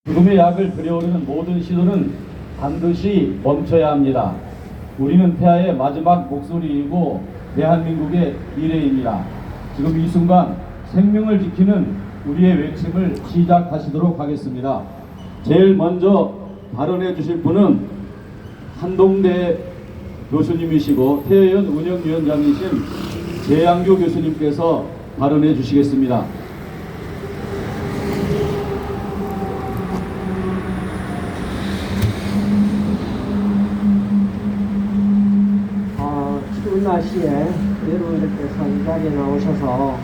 죽음의 약을 들여오르는 모든 시도는 반드시 멈춰야 합니다. 우리는 폐하의 마지막 목소리이고 대한민국의 미래입니다. 지금 이 순간 생명을 지키는 우리의 외침을 시작하시도록 하겠습니다. 제일 먼저 발언해 주실 분은 한동대 교수님이시고 태연 운영위원장이신 재양규 교수님께서 발언해 주시겠습니다. 추운 날씨에 여러분들께서 이 자리에 나오셔서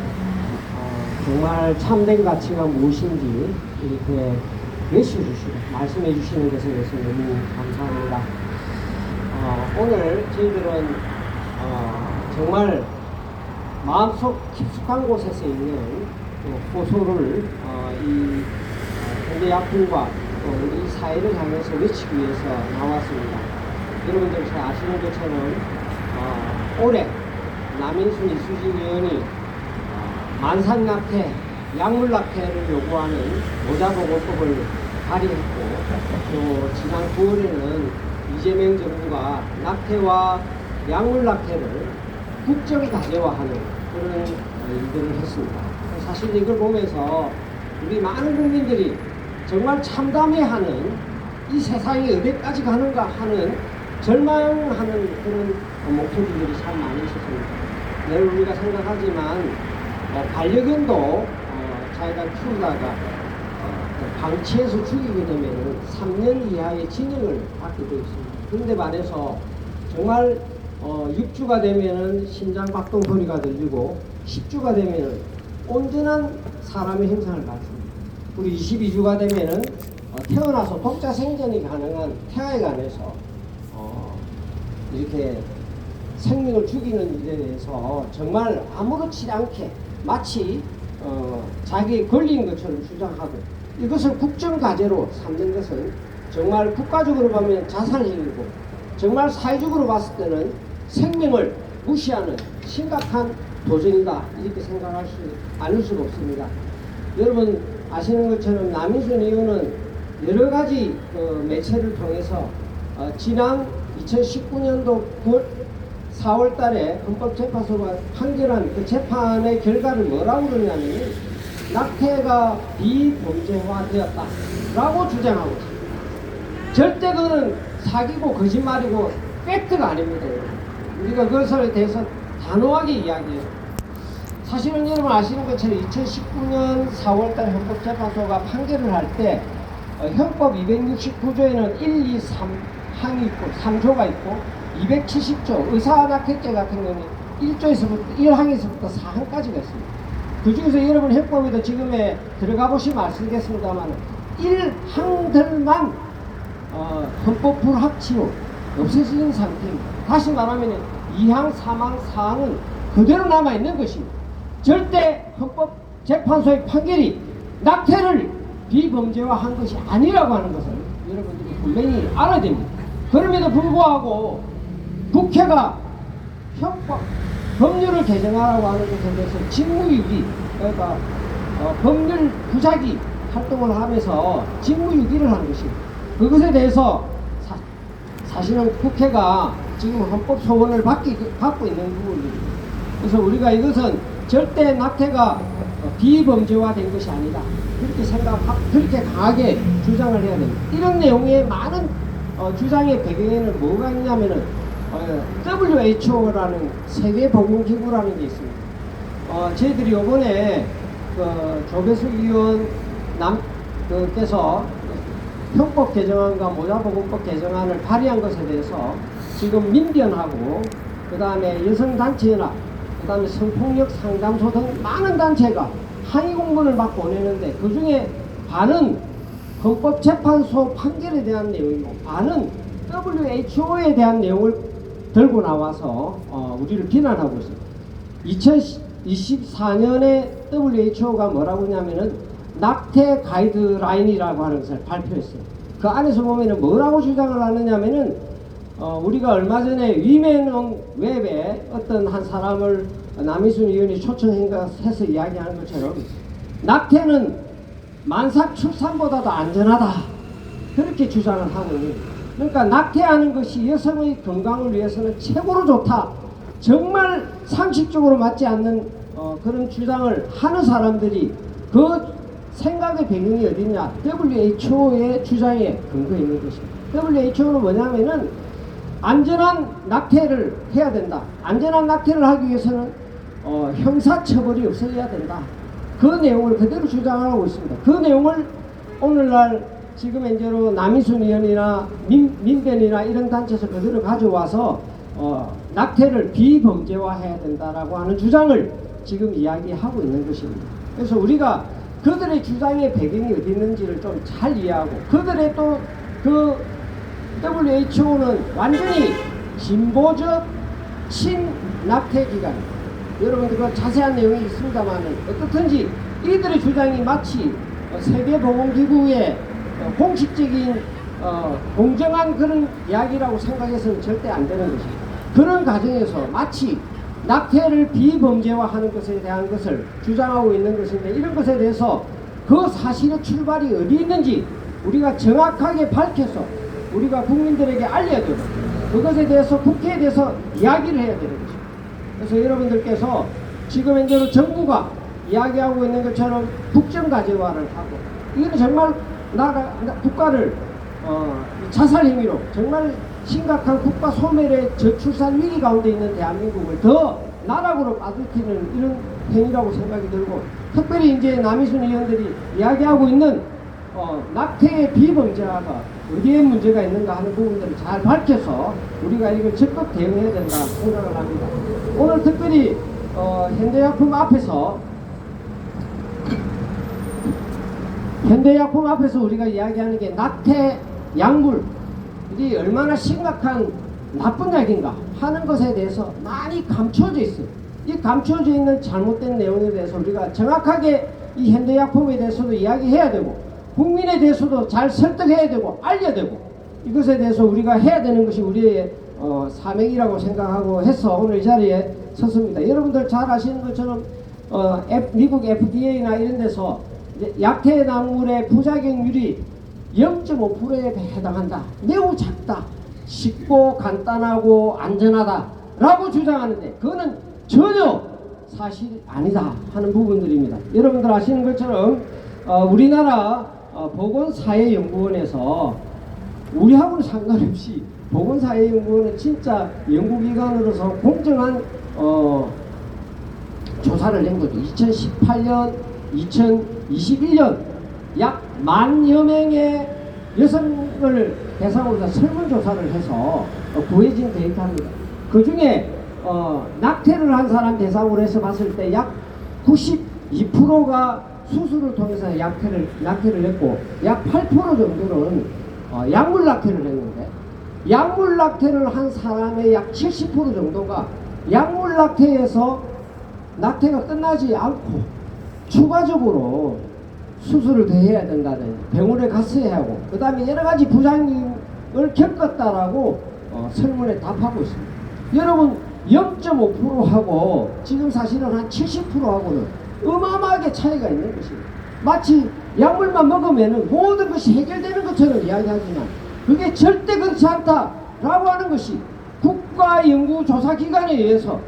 정말 참된 가치가 무엇인지 이렇게 외쳐주시고 말씀해 주시는 것에 대해서 너무 감사합니다. 오늘 저희들은 정말 마음속 깊숙한 곳에서 있는 호소를 이 현대약품과 이 사회를 향해서 외치기 위해서 나왔습니다. 여러분들 잘 아시는 것처럼 올해 남인순 이수진 의원이 만산낙태, 약물낙태를 요구하는 모자보호법을 발의했고, 또 지난 9월에는 이재명 정부가 낙태와 약물낙태를 국정과제화하는 그런 일들을 했습니다. 사실 이걸 보면서 우리 많은 국민들이 정말 참담해하는 이 세상이 어디까지 가는가 하는 절망하는 그런 목소리들이 참 많이 있었습니다. 늘 우리가 생각하지만 반려견도 자기가 키우다가 방치해서 죽이게 되면 3년 이하의 징역을 받게 되어 있습니다. 그런데 반해서 정말 6주가 되면은 심장 박동 소리가 들리고 10주가 되면은 온전한 사람의 형상을 갖습니다. 그리고 22주가 되면은 태어나서 독자 생존이 가능한 태아에 관해서 이렇게 생명을 죽이는 일에 대해서 정말 아무렇지 않게 마치 자기의 권리인 것처럼 주장하고 이것을 국정과제로 삼는 것은 정말 국가적으로 보면 자살행위고 정말 사회적으로 봤을 때는 생명을 무시하는 심각한 도전이다 이렇게 생각할 수 않을 수가 없습니다. 여러분 아시는 것처럼 남인순 의원은 여러 가지 매체를 통해서 지난 2019년도 4월 달에 헌법재판소가 판결한 그 재판의 결과를 뭐라고 그러냐면 낙태가 비범죄화되었다 라고 주장하고 있습니다. 절대 그거는 사기고 거짓말이고 팩트가 아닙니다. 우리가 그것에 대해서 단호하게 이야기해요. 사실은 여러분 아시는 것처럼 2019년 4월 달 헌법재판소가 판결을 할 때 형법 269조에는 1, 2, 3항이 있고 3조가 있고 270조 의사낙태죄 같은 경우는 1조에서부터 1항에서부터 4항까지가 있습니다. 그 중에서 여러분 형법에도 지금에 들어가 보시면 아시겠습니다만 1항들만 헌법 불합치로 없어지는 상태입니다. 다시 말하면 2항, 3항, 4항은 그대로 남아있는 것입니다. 절대 헌법재판소의 판결이 낙태를 비범죄화한 것이 아니라고 하는 것을 여러분들이 분명히 알아야 됩니다. 그럼에도 불구하고 국회가 형법, 법률을 개정하라고 하는 것에 대해서 직무유기, 그러니까 법률 부작위 활동을 하면서 직무유기를 하는 것입니다. 그것에 대해서 사실은 국회가 지금 헌법 소원을 받고 있는 부분입니다. 그래서 우리가 이것은 절대 낙태가 비범죄화된 것이 아니다. 그렇게 강하게 주장을 해야 됩니다. 이런 내용의 많은 주장의 배경에는 뭐가 있냐면은 WHO라는 세계보건기구라는 게 있습니다. 저희들이 이번에 조배수 의원 께서 형법 개정안과 모자보건법 개정안을 발의한 것에 대해서 지금 민변하고 그 다음에 여성단체연합 그 다음에 성폭력 상담소 등 많은 단체가 항의 공문을 막 보내는데 그 중에 반은 헌법재판소 판결에 대한 내용이고 반은 WHO에 대한 내용을 들고 나와서 우리를 비난하고 있습니다. 2024년에 WHO가 뭐라고 하냐면은 낙태 가이드라인이라고 하는 것을 발표했어요. 그 안에서 보면은 뭐라고 주장을 하느냐면은 우리가 얼마 전에 위맨 웹에 어떤 한 사람을 남인순 의원이 초청해서 이야기하는 것처럼 낙태는 만삭 출산보다도 안전하다. 그렇게 주장을 하고 있는 거예요. 그러니까 낙태하는 것이 여성의 건강을 위해서는 최고로 좋다. 정말 상식적으로 맞지 않는 그런 주장을 하는 사람들이 그 생각의 배경이 어딨냐? WHO의 주장에 근거 있는 것입니다. WHO는 뭐냐면은 안전한 낙태를 해야 된다. 안전한 낙태를 하기 위해서는 형사처벌이 없어야 된다. 그 내용을 그대로 주장하고 있습니다. 그 내용을 오늘날 지금 현재로 남이순 의원이나 민변이나 이런 단체에서 그대로 가져와서 낙태를 비범죄화해야 된다라고 하는 주장을 지금 이야기하고 있는 것입니다. 그래서 우리가 그들의 주장의 배경이 어디 있는지를 좀 잘 이해하고, 그들의 또 그 WHO는 완전히 진보적 친낙태 기관입니다. 여러분들 그 자세한 내용이 있습니다만은 어떻든지 이들의 주장이 마치 세계보건기구의 공식적인 공정한 그런 이야기라고 생각해서는 절대 안 되는 것입니다. 그런 과정에서 마치 낙태를 비범죄화하는 것에 대한 것을 주장하고 있는 것인데, 이런 것에 대해서 그 사실의 출발이 어디 있는지 우리가 정확하게 밝혀서 우리가 국민들에게 알려야 되고, 그것에 대해서 국회에 대해서 이야기를 해야 되는 것입니다. 그래서 여러분들께서 지금 현재로 정부가 이야기하고 있는 것처럼 국정가제화를 하고, 이거는 정말 국가를 자살 행위로 정말 심각한 국가 소멸의 저출산 위기 가운데 있는 대한민국을 더 나락으로 빠뜨리는 이런 행위라고 생각이 들고, 특별히 이제 남이순 의원들이 이야기하고 있는 낙태의 비범죄화가 어디에 문제가 있는가 하는 부분들을 잘 밝혀서 우리가 이걸 적극 대응해야 된다 생각을 합니다. 오늘 특별히 현대약품 앞에서 우리가 이야기하는 게 낙태 약물이 얼마나 심각한 나쁜 약인가 하는 것에 대해서 많이 감춰져 있어요. 이 감춰져 있는 잘못된 내용에 대해서 우리가 정확하게 이 현대약품에 대해서도 이야기해야 되고, 국민에 대해서도 잘 설득해야 되고 알려야 되고, 이것에 대해서 우리가 해야 되는 것이 우리의 사명이라고 생각하고 해서 오늘 이 자리에 섰습니다. 여러분들 잘 아시는 것처럼 미국 FDA나 이런 데서 약태 약물의 부작용률이 0.5%에 해당한다. 매우 작다. 쉽고 간단하고 안전하다 라고 주장하는데, 그거는 전혀 사실이 아니다 하는 부분들입니다. 여러분들 아시는 것처럼 우리나라 보건사회연구원에서 우리하고는 상관없이, 보건사회연구원은 진짜 연구기관으로서 공정한 조사를 낸 거죠. 2018년, 2021년 약 10,000여 명의 여성을 대상으로 설문조사를 해서 구해진 데이터입니다. 그 중에 낙태를 한 사람 대상으로 해서 봤을 때 약 92%가 수술을 통해서 낙태를 했고, 약 8% 정도는 약물 낙태를 했는데, 약물 낙태를 한 사람의 약 70% 정도가 약물 낙태에서 낙태가 끝나지 않고 추가적으로 수술을 더 해야 된다든지 병원에 갔어야 하고, 그 다음에 여러 가지 부작용을 겪었다라고 설문에 답하고 있습니다. 여러분 0.5%하고 지금 사실은 한 70%하고는 어마어마하게 차이가 있는 것입니다. 마치 약물만 먹으면 모든 것이 해결되는 것처럼 이야기하지만 그게 절대 그렇지 않다라고 하는 것이 국가연구조사기관에 의해서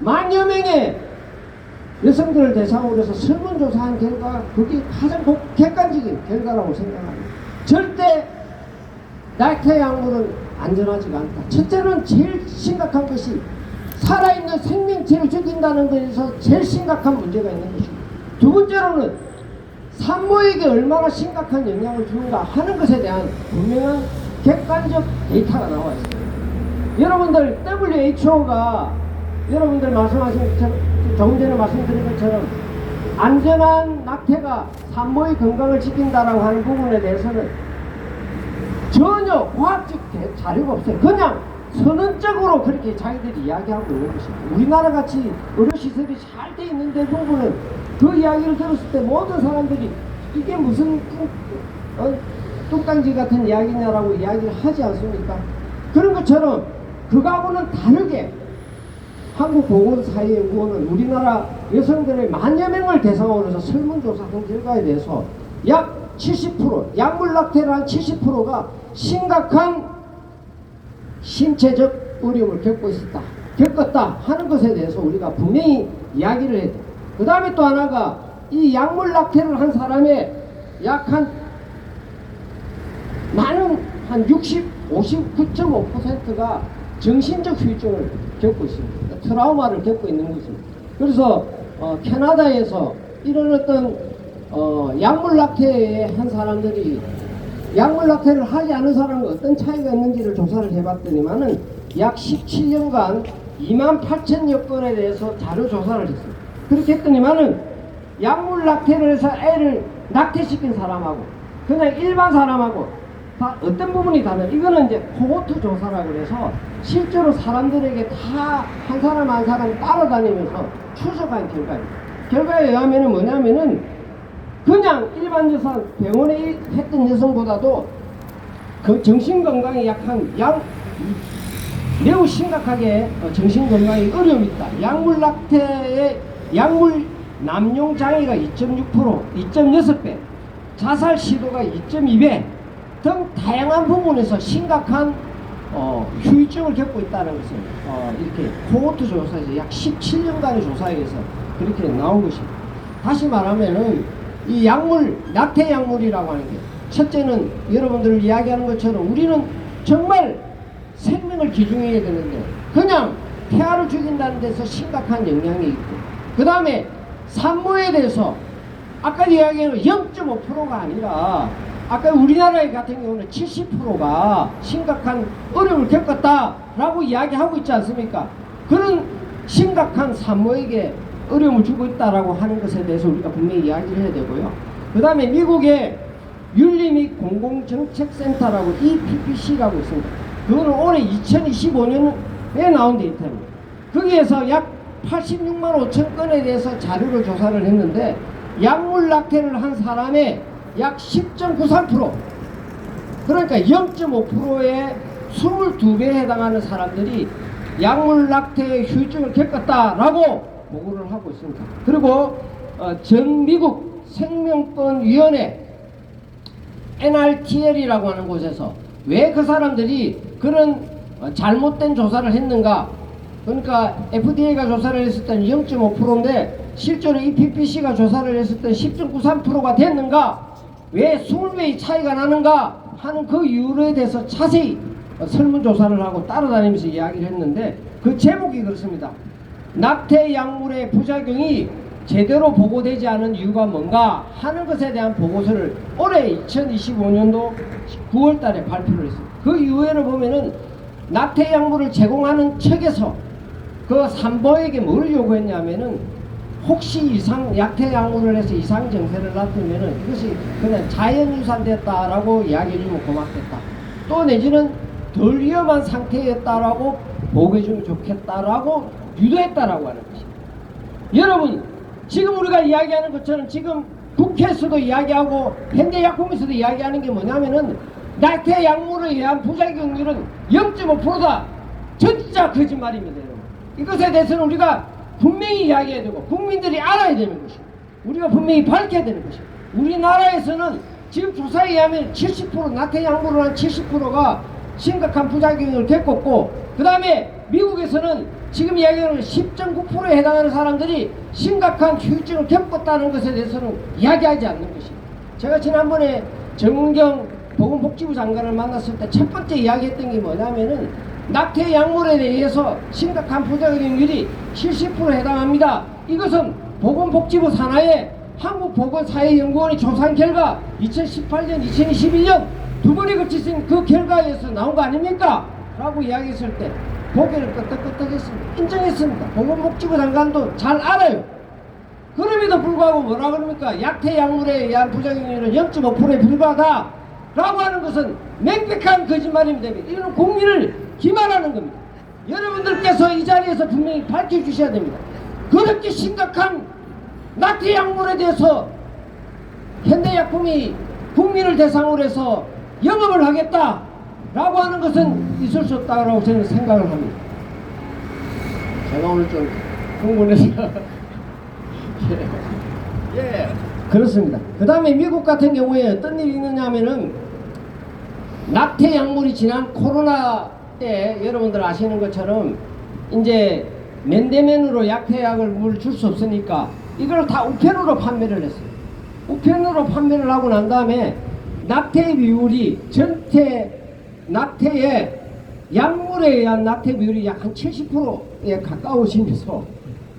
10,000여 명의 여성들을 대상으로 해서 설문조사한 결과 그게 가장 객관적인 결과라고 생각합니다. 절대 낙태 약물은 안전하지가 않다. 첫째는 제일 심각한 것이 살아있는 생명체를 죽인다는 것에서 제일 심각한 문제가 있는 것입니다. 두 번째로는 산모에게 얼마나 심각한 영향을 주는가 하는 것에 대한 분명한 객관적 데이터가 나와 있습니다. 여러분들 WHO가 여러분들 말씀하신 것처럼, 조금 전에 말씀드린 것처럼 안전한 낙태가 산모의 건강을 지킨다라고 하는 부분에 대해서는 전혀 과학적 자료가 없어요. 그냥 선언적으로 그렇게 자기들이 이야기하고 있는 것입니다. 우리나라 같이 의료시설이 잘 돼 있는 대부분은 그 이야기를 들었을 때 모든 사람들이 이게 무슨 뚱땅지 같은 이야기냐라고 이야기를 하지 않습니까? 그런 것처럼 그거하고는 다르게 한국보건사회연구원은 우리나라 여성들의 10,000여 명을 대상으로 해서 설문조사한 결과에 대해서 약 70%, 약물 낙태를 한 70%가 심각한 신체적 어려움을 겪었다 하는 것에 대해서 우리가 분명히 이야기를 해야 돼. 그 다음에 또 하나가 이 약물 낙태를 한 사람의 약 한 많은 한 59.5%가 정신적 후유증을 겪고 있습니다. 트라우마를 겪고 있는 것입니다. 그래서 캐나다에서 이런 어떤 약물 낙태 한 사람들이 약물 낙태를 하지 않은 사람과 어떤 차이가 있는지를 조사를 해봤더니만은 약 17년간 28,000여 건에 대해서 자료 조사를 했습니다. 그렇게 했더니만은 약물 낙태를 해서 애를 낙태시킨 사람하고 그냥 일반 사람하고 다 어떤 부분이 다른, 이거는 이제 코호트 조사라고 해서 실제로 사람들에게 다 한 사람 한 사람 따라다니면서 추적한 결과입니다. 결과에 의하면은 뭐냐면은 그냥 일반 여성 병원에 했던 여성보다도 그 정신건강에 매우 심각하게 정신건강에 어려움이 있다. 약물 낙태의 약물 남용 장애가 2.6%, 2.6배, 자살 시도가 2.2배 등 다양한 부분에서 심각한 후유증을 겪고 있다는 것을 이렇게 코호트 조사에서 약 17년간의 조사에 의해서 그렇게 나온 것입니다. 다시 말하면은 이 약물, 낙태 약물이라고 하는 게 첫째는 여러분들 이야기하는 것처럼 우리는 정말 생명을 귀중해야 되는데 그냥 폐하를 죽인다는 데서 심각한 영향이 있고, 그 다음에 산모에 대해서 아까 이야기한 0.5%가 아니라 아까 우리나라 같은 경우는 70%가 심각한 어려움을 겪었다라고 이야기하고 있지 않습니까? 그런 심각한 산모에게 어려움을 주고 있다라고 하는 것에 대해서 우리가 분명히 이야기를 해야 되고요. 그 다음에 미국의 윤리 및 공공정책센터라고 EPPC라고 있습니다. 그거는 올해 2025년에 나온 데이터입니다. 거기에서 약 86만 5천 건에 대해서 자료를 조사를 했는데 약물 낙태를 한 사람의 약 10.93%, 그러니까 0.5%의 22배에 해당하는 사람들이 약물 낙태의 후유증을 겪었다라고 보고를 하고 있습니다. 그리고 전 미국 생명권위원회 NRTL이라고 하는 곳에서 왜 그 사람들이 그런 잘못된 조사를 했는가, 그러니까 FDA가 조사를 했을 때는 0.5%인데 실제로 EPPC가 조사를 했을 때는 10.93%가 됐는가, 왜 20배의 차이가 나는가 하는 그 이유에 대해서 자세히 설문조사를 하고 따라다니면서 이야기를 했는데 그 제목이 그렇습니다. 낙태 약물의 부작용이 제대로 보고되지 않은 이유가 뭔가 하는 것에 대한 보고서를 올해 2025년도 9월 달에 발표를 했습니다. 그 이후에를 보면은 낙태 약물을 제공하는 측에서 그 산모에게 뭘 요구했냐면은 혹시 낙태 약물을 해서 이상 증세를 나타내면은 이것이 그냥 자연유산됐다라고 이야기해주면 고맙겠다. 또 내지는 덜 위험한 상태였다라고 보고해주면 좋겠다라고 유도했다라고 하는 것입니다. 여러분, 지금 우리가 이야기하는 것처럼 지금 국회에서도 이야기하고 현대약품에서도 이야기하는 게 뭐냐면은 낙태 약물에 의한 부작용률은 0.5%다. 진짜 거짓말입니다, 여러분. 이것에 대해서는 우리가 분명히 이야기해야 되고 국민들이 알아야 되는 것입니다. 우리가 분명히 밝혀야 되는 것입니다. 우리나라에서는 지금 조사에 의하면 70% 낙태 약물을 한 70%가 심각한 부작용을 겪었고, 그 다음에 미국에서는 지금 이야기하는 10.9%에 해당하는 사람들이 심각한 후유증을 겪었다는 것에 대해서는 이야기하지 않는 것입니다. 제가 지난번에 정은경 보건복지부 장관을 만났을 때 첫 번째 이야기했던 게 뭐냐면은 낙태 약물에 대해서 심각한 부작용률이 70%에 해당합니다. 이것은 보건복지부 산하의 한국보건사회연구원이 조사한 결과 2018년, 2021년 두 번에 걸치신 그 결과에서 나온 거 아닙니까? 라고 이야기했을 때 고개를 끄덕끄덕했습니다. 인정했습니다. 보건복지부 장관도 잘 알아요. 그럼에도 불구하고 뭐라 그럽니까? 약태 약물에 의한 부작용률은 0.5%에 불과하다 라고 하는 것은 맹백한 거짓말입니다. 이런 국민을 기만하는 겁니다. 여러분들께서 이 자리에서 분명히 밝혀주셔야 됩니다. 그렇게 심각한 낙태 약물에 대해서 현대약품이 국민을 대상으로 해서 영업을 하겠다 라고 하는 것은 있을 수 없다고 저는 생각을 합니다. 제가 오늘 좀 흥분해서 예. 그렇습니다. 그 다음에 미국 같은 경우에 어떤 일이 있느냐 하면은 낙태 약물이 지난 코로나 때 여러분들 아시는 것처럼 이제 맨대맨으로 약태약을 줄 수 없으니까 이걸 다 우편으로 판매를 했어요. 우편으로 판매를 하고 난 다음에 낙태 비율이 전체 낙태의 약물에 의한 낙태 비율이 약 한 70%에 가까워지면서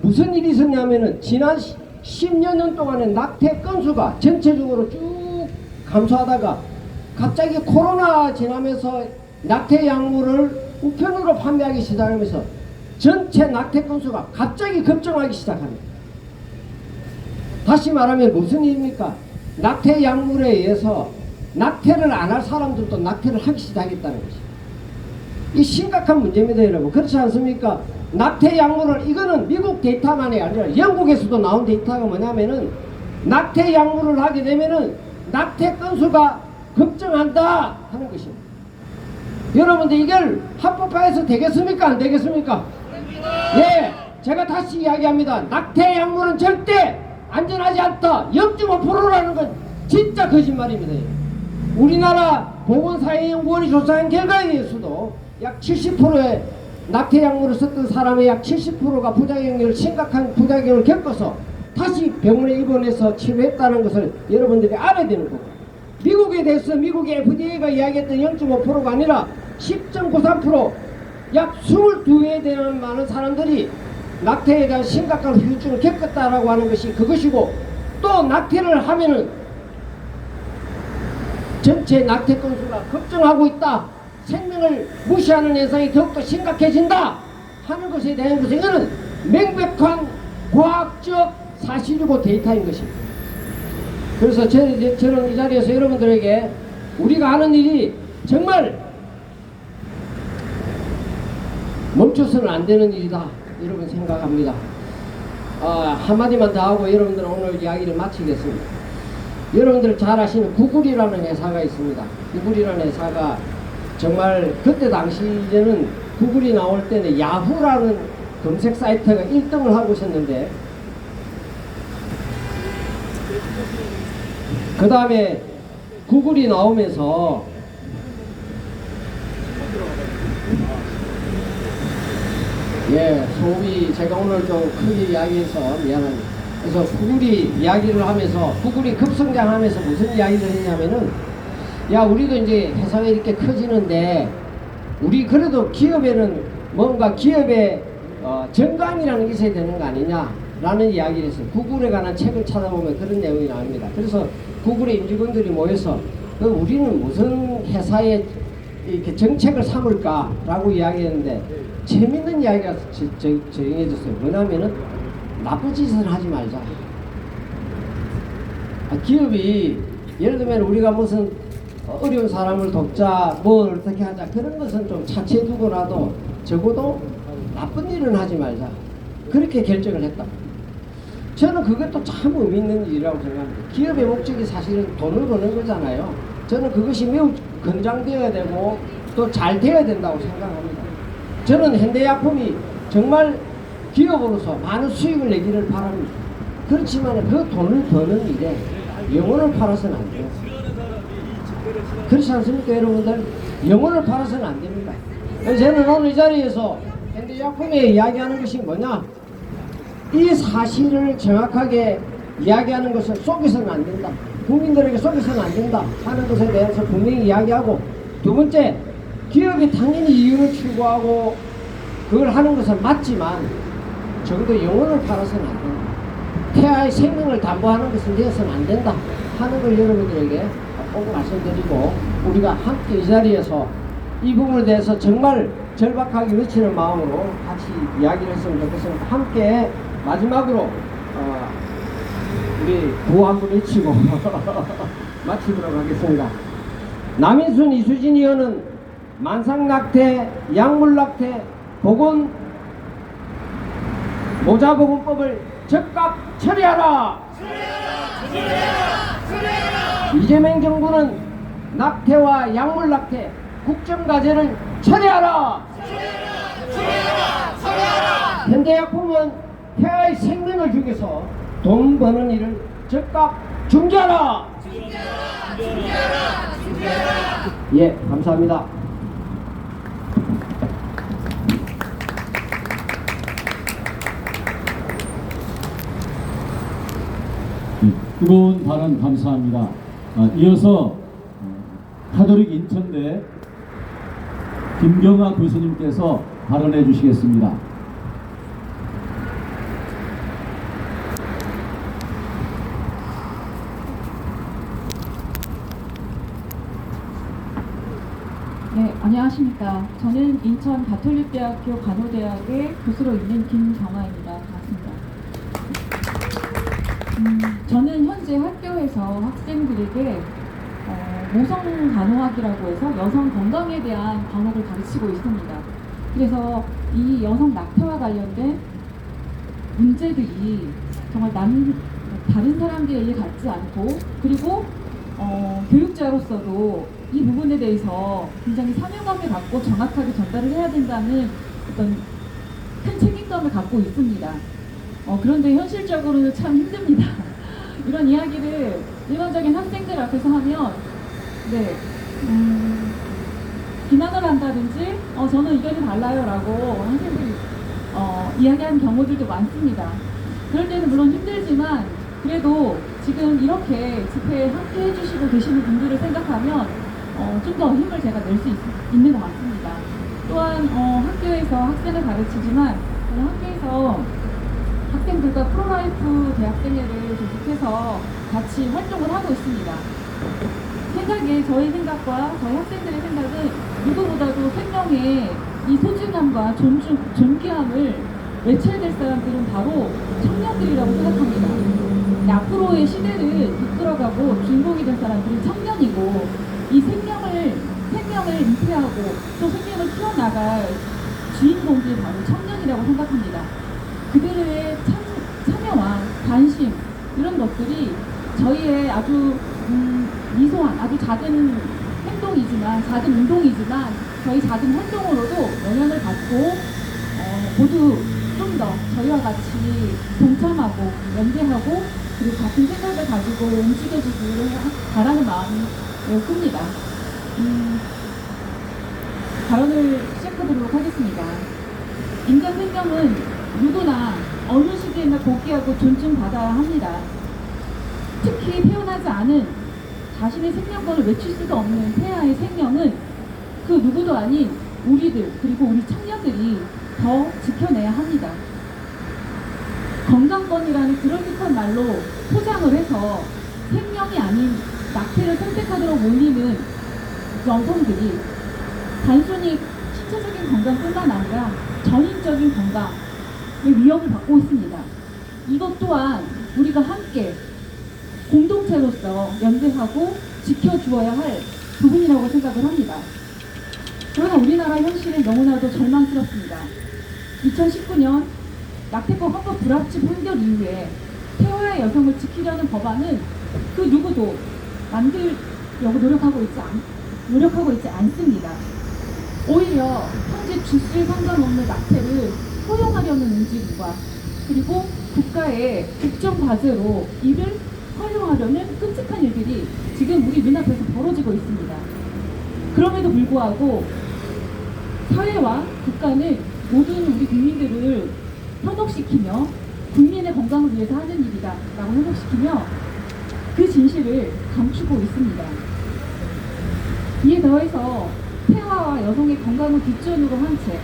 무슨 일이 있었냐면은 지난 10여 년 동안에 낙태 건수가 전체적으로 쭉 감소하다가 갑자기 코로나 지나면서 낙태 약물을 우편으로 판매하기 시작하면서 전체 낙태 건수가 갑자기 급증하기 시작합니다. 다시 말하면 무슨 일입니까? 낙태 약물에 의해서 낙태를 안 할 사람들도 낙태를 하기 시작했다는 것이. 이 심각한 문제입니다, 여러분. 그렇지 않습니까? 낙태 약물을, 이거는 미국 데이터만이 아니라 영국에서도 나온 데이터가 뭐냐면은 낙태 약물을 하게 되면은 낙태 건수가 급증한다 하는 것입니다. 여러분들 이걸 합법화해서 되겠습니까? 안 되겠습니까? 예, 제가 다시 이야기합니다. 낙태 약물은 절대 안전하지 않다. 0.5%라는 건 진짜 거짓말입니다. 우리나라 보건사회연구원이 조사한 결과에 의해서도 약 70%의 낙태 약물을 썼던 사람의 약 70%가 심각한 부작용을 겪어서 다시 병원에 입원해서 치료했다는 것을 여러분들이 알아야 되는 거고, 미국에 대해서 미국의 FDA가 이야기했던 0.5%가 아니라 10.93%, 약 22회에 되는 많은 사람들이 낙태에 대한 심각한 후유증을 겪었다라고 하는 것이 그것이고, 또 낙태를 하면은 전체 낙태 건수가 급증하고 있다, 생명을 무시하는 현상이 더욱더 심각해진다 하는 것에 대한 것은 이거는 명백한 과학적 사실이고 데이터인 것입니다. 그래서 저는 이 자리에서 여러분들에게 우리가 하는 일이 정말 멈춰서는 안 되는 일이다 여러분 생각합니다. 한마디만 더 하고 여러분들은 오늘 이야기를 마치겠습니다. 여러분들 잘 아시는 구글이라는 회사가 있습니다. 구글이라는 회사가 정말 그때 당시에는 구글이 나올 때는 야후라는 검색 사이트가 1등을 하고 있었는데, 그 다음에 구글이 나오면서 소위 제가 오늘 좀 크게 이야기해서 미안합니다. 그래서 구글이 이야기를 하면서, 구글이 급성장하면서 무슨 이야기를 했냐면은, 야, 우리도 이제 회사가 이렇게 커지는데 우리 그래도 기업에는 뭔가 기업의 정감이라는 게 있어야 되는 거 아니냐 라는 이야기를 했어요. 구글에 관한 책을 찾아보면 그런 내용이 나옵니다. 그래서 구글의 임직원들이 모여서 우리는 무슨 회사에 이렇게 정책을 삼을까 라고 이야기했는데, 재밌는 이야기가 정해졌어요. 뭐냐면은 나쁜 짓을 하지 말자. 기업이 예를 들면 우리가 무슨 어려운 사람을 돕자, 뭘 어떻게 하자, 그런 것은 좀 차치해 두고라도 적어도 나쁜 일은 하지 말자, 그렇게 결정을 했다. 저는 그것도 참 의미 있는 일이라고 생각합니다. 기업의 목적이 사실은 돈을 버는 거잖아요. 저는 그것이 매우 건장되어야 되고 또 잘 되어야 된다고 생각합니다. 저는 현대약품이 정말 기업으로서 많은 수익을 내기를 바랍니다. 그렇지만 그 돈을 버는 일에 영혼을 팔아서는 안 돼요. 그렇지 않습니까, 여러분들? 영혼을 팔아서는 안 됩니다. 그래서 저는 오늘 이 자리에서 현대약품에 이야기하는 것이 뭐냐, 이 사실을 정확하게 이야기하는 것을 속여서는 안 된다, 국민들에게 속여서는 안 된다 하는 것에 대해서 분명히 이야기하고, 두 번째, 기업이 당연히 이윤을 추구하고 그걸 하는 것은 맞지만 적어도 영혼을 팔아서는 안 된다, 태아의 생명을 담보하는 것은 되어서는 안 된다 하는 걸 여러분들에게 꼭 말씀드리고, 우리가 함께 이 자리에서 이 부분에 대해서 정말 절박하게 외치는 마음으로 같이 이야기를 했으면 좋겠습니다. 함께 마지막으로 우리 구호 한번 외치고 마치도록 하겠습니다. 남인순 이수진 의원은 만상낙태, 약물낙태, 보건 모자보건법을 즉각 처리하라! 이재명 정부는 낙태와 약물낙태, 국정과제를 처리하라! 현대약품은 태아의 생명을 죽여서 돈 버는 일을 즉각 중재하라! 예, 감사합니다. 네, 뜨거운 발언 감사합니다. 이어서 카톨릭 인천대 김경아 교수님께서 발언해 주시겠습니다. 네, 안녕하십니까. 저는 인천 가톨릭대학교 간호대학의 교수로 있는 김경아입니다. 반갑습니다. 저는 현재 학교에서 학생들에게 모성 간호학이라고 해서 여성 건강에 대한 과목을 가르치고 있습니다. 그래서 이 여성 낙태와 관련된 문제들이 정말 다른 사람들의 일 같지 않고, 그리고 교육자로서도 이 부분에 대해서 굉장히 사명감을 갖고 정확하게 전달을 해야 된다는 어떤 큰 책임감을 갖고 있습니다. 그런데 현실적으로는 참 힘듭니다. 이런 이야기를 일반적인 학생들 앞에서 하면, 네, 비난을 한다든지, 저는 의견이 달라요 라고 학생들이 이야기하는 경우들도 많습니다. 그럴 때는 물론 힘들지만, 그래도 지금 이렇게 집회에 함께 해주시고 계시는 분들을 생각하면 좀 더 힘을 제가 낼 수 있는 것 같습니다. 또한 학교에서 학생을 가르치지만 저는 학교에서 학생들과 프로라이프 대학생회를 조직해서 같이 활동을 하고 있습니다. 저희 생각과 저희 학생들의 생각은 누구보다도 생명의 이 소중함과 존귀함을 외쳐야 될 사람들은 바로 청년들이라고 생각합니다. 앞으로의 시대를 이끌어가고 주인공이 될 사람들은 청년이고, 이 생명을 잉태하고 또 생명을 키워나갈 주인공들이 바로 청년이라고 생각합니다. 그들의 참여와 관심, 이런 것들이 저희의 아주 미소한, 아주 작은 행동이지만, 작은 운동이지만 저희 작은 활동으로도 영향을 받고 모두 좀 더 저희와 같이 동참하고 연대하고 그리고 같은 생각을 가지고 움직여주기를 바라는 마음이 큽니다. 발언을 시작하도록 하겠습니다. 인간 생명은 누구나 어느 시기에나 고귀하고 존중받아야 합니다. 특히 태어나지 않은 자신의 생명권을 외칠 수도 없는 태아의 생명은 그 누구도 아닌 우리들, 그리고 우리 청년들이 더 지켜내야 합니다. 건강권이라는 그럴듯한 말로 포장을 해서 생명이 아닌 낙태를 선택하도록 몰리는 여성들이 단순히 신체적인 건강뿐만 아니라 전인적인 건강의 위협을 받고 있습니다. 이것 또한 우리가 함께 공동체로서 연대하고 지켜주어야 할 부분이라고 생각을 합니다. 그러나 우리나라 현실은 너무나도 절망스럽습니다. 2019년 낙태법 헌법 불합치 판결 이후에 태아의 여성을 지키려는 법안은 그 누구도 만들려고 노력하고 있지 않습니다. 오히려 현재 주술 상관없는 낙태를 허용하려는 움직임과, 그리고 국가의 국정 과제로 이를 활용하려는 끔찍한 일들이 지금 우리 눈앞에서 벌어지고 있습니다. 그럼에도 불구하고 사회와 국가는 모든 우리 국민들을 현혹시키며 국민의 건강을 위해서 하는 일이다 라고 현혹시키며 그 진실을 감추고 있습니다. 이에 더해서 태아와 여성의 건강을 뒷전으로 한 채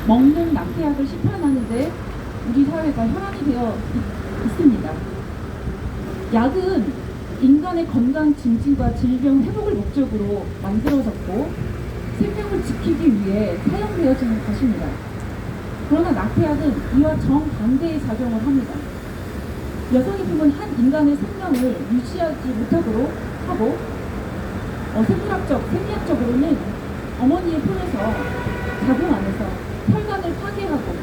먹는 낙태약을 시판하는데 우리 사회가 혈안이 되어 있습니다. 약은 인간의 건강 증진과 질병 회복을 목적으로 만들어졌고 생명을 지키기 위해 사용되어지는 것입니다. 그러나 낙태약은 이와 정반대의 작용을 합니다. 여성이 품은 한 인간의 생명을 유지하지 못하도록 하고 생리학적으로는 어머니의 손에서 자궁 안에서 혈관을 파괴하고,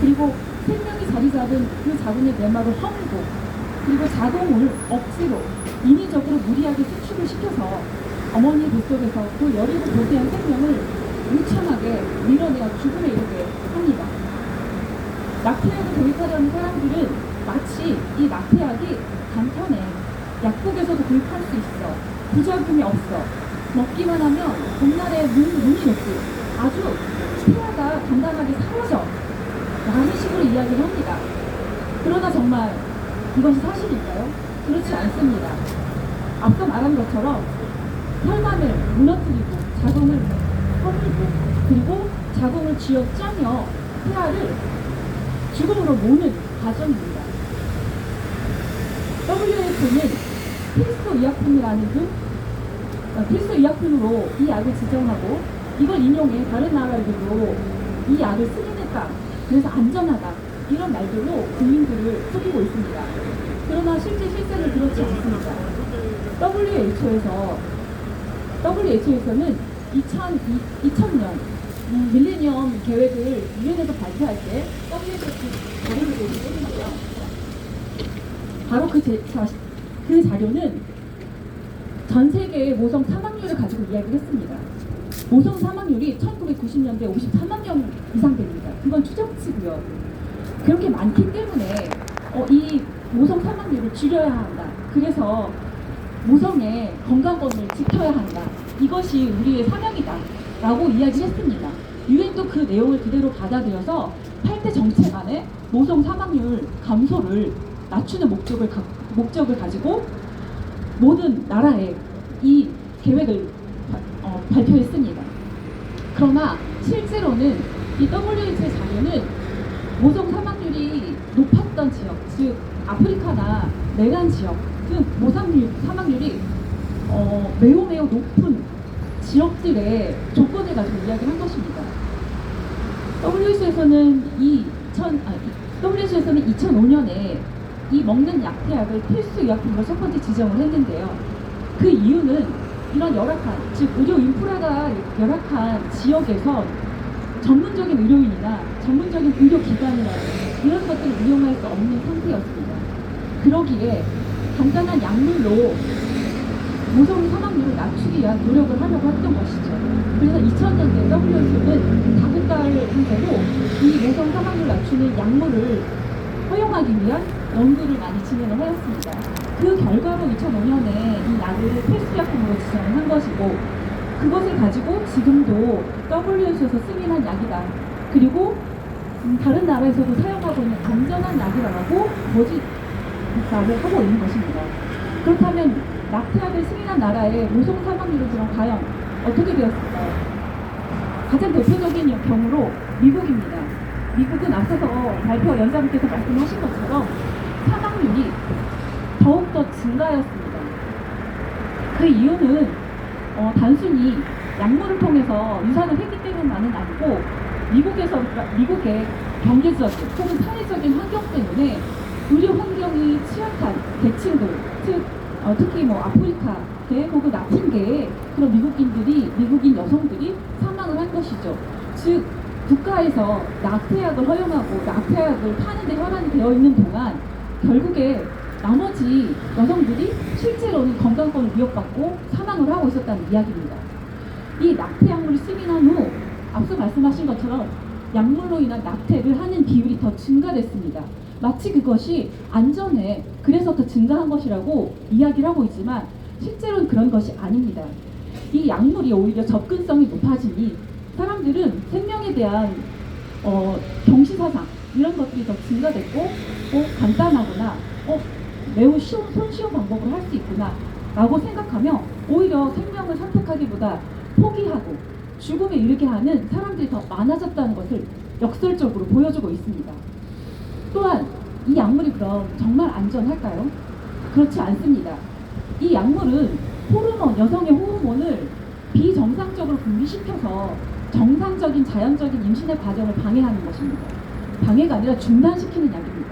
그리고 생명이 자리 잡은 그 자궁의 내막을 허물고, 그리고 자궁을 억지로 인위적으로 무리하게 수축을 시켜서 어머니 뱃속에서 그 여리고 거대한 생명을 무참하게 밀어내어 죽음에 이르게 합니다. 낙태약을 도입하려는 사람들은 마치 이 낙태약이 간편해 약국에서도 구입할 수 있어. 부작용이 없어. 먹기만 하면 봄날에 눈이 녹고 아주 폐하가 간단하게 사라져. 라는 식으로 이야기를 합니다. 그러나 정말 이것이 사실일까요? 그렇지 않습니다. 앞서 말한 것처럼 혈관을 무너뜨리고 자궁을 허물고 그리고 자궁을 쥐어짜며 폐하를 죽음으로 모는 과정입니다. WHO는 필수 의약품으로 이 약을 지정하고 이걸 인용해 다른 나라들도 이 약을 승인했다. 그래서 안전하다. 이런 말들로 국민들을 속이고 있습니다. 그러나 실제는 그렇지 않습니다. WHO에서는 2000년 밀레니엄 계획을 유엔에서 발표할 때 WHO 자료를 보시면 바로 그 자료는 전 세계의 모성 사망률을 가지고 이야기를 했습니다. 모성 사망률이 1990년대 53만 명 이상 됩니다. 그건 추정치고요. 그렇게 많기 때문에 이 모성 사망률을 줄여야 한다. 그래서 모성의 건강권을 지켜야 한다. 이것이 우리의 사명이다. 라고 이야기를 했습니다. 유엔도 그 내용을 그대로 받아들여서 8대 정책 안에 모성 사망률 감소를 낮추는 목적을 가지고 모든 나라에 이 계획을 발표했습니다. 그러나 실제로는 이 WHO의 자료는 모성 사망률이 높았던 지역, 즉 아프리카나 내란 지역 등 사망률이 매우 높은 지역들의 조건을 가지고 이야기를 한 것입니다. WHO에서는 2005년에 이 먹는 약태약을 필수 의약품으로 첫 번째 지정을 했는데요. 그 이유는 이런 열악한, 즉 의료 인프라가 열악한 지역에서 전문적인 의료인이나 전문적인 의료기관이라든지 이런 것들을 이용할 수 없는 상태였습니다. 그러기에 간단한 약물로 모성 사망률을 낮추기 위한 노력을 하려고 했던 것이죠. 그래서 2000년대 WHO는 다국가를 상대로 이 모성 사망률을 낮추는 약물을 허용하기 위한 연구를 많이 진행을 하였습니다. 그 결과로 2005년에 이 약을 필수약품으로 지정을 한 것이고 그것을 가지고 지금도 WHO에서 승인한 약이다. 그리고 다른 나라에서도 사용하고 있는 안전한 약이라고 거짓말을 하고 있는 것입니다. 그렇다면 낙태약을 승인한 나라의 모성 사망률은 그럼 과연 어떻게 되었을까요? 가장 대표적인 경우로 미국입니다. 미국은 앞서서 발표 연사분께서 말씀하신 것처럼 사망률이 더욱더 증가하였습니다. 그 이유는 단순히 약물을 통해서 유산을 했기 때문만은 아니고 미국의 경제적인 혹은 사회적인 환경 때문에 의료 환경이 취약한 계층들, 특히 아프리카계 혹은 아픈계의 그런 미국인 여성들이 사망을 한 것이죠. 즉 국가에서 낙태약을 허용하고 낙태약을 파는데 혈안이 되어 있는 동안 결국에 나머지 여성들이 실제로는 건강권을 위협받고 사망을 하고 있었다는 이야기입니다. 이 낙태약물을 승인한 후 앞서 말씀하신 것처럼 약물로 인한 낙태를 하는 비율이 더 증가됐습니다. 마치 그것이 안전해, 그래서 더 증가한 것이라고 이야기를 하고 있지만 실제로는 그런 것이 아닙니다. 이 약물이 오히려 접근성이 높아지니 사람들은 생명에 대한 경시사상 이런 것들이 더 증가됐고 간단하구나, 매우 손쉬운 방법으로 할 수 있구나 라고 생각하며 오히려 생명을 선택하기보다 포기하고 죽음에 이르게 하는 사람들이 더 많아졌다는 것을 역설적으로 보여주고 있습니다. 또한 이 약물이 그럼 정말 안전할까요? 그렇지 않습니다. 이 약물은 여성의 호르몬을 비정상적으로 분비시켜서 정상적인 자연적인 임신의 과정을 방해하는 것입니다. 방해가 아니라 중단시키는 약입니다.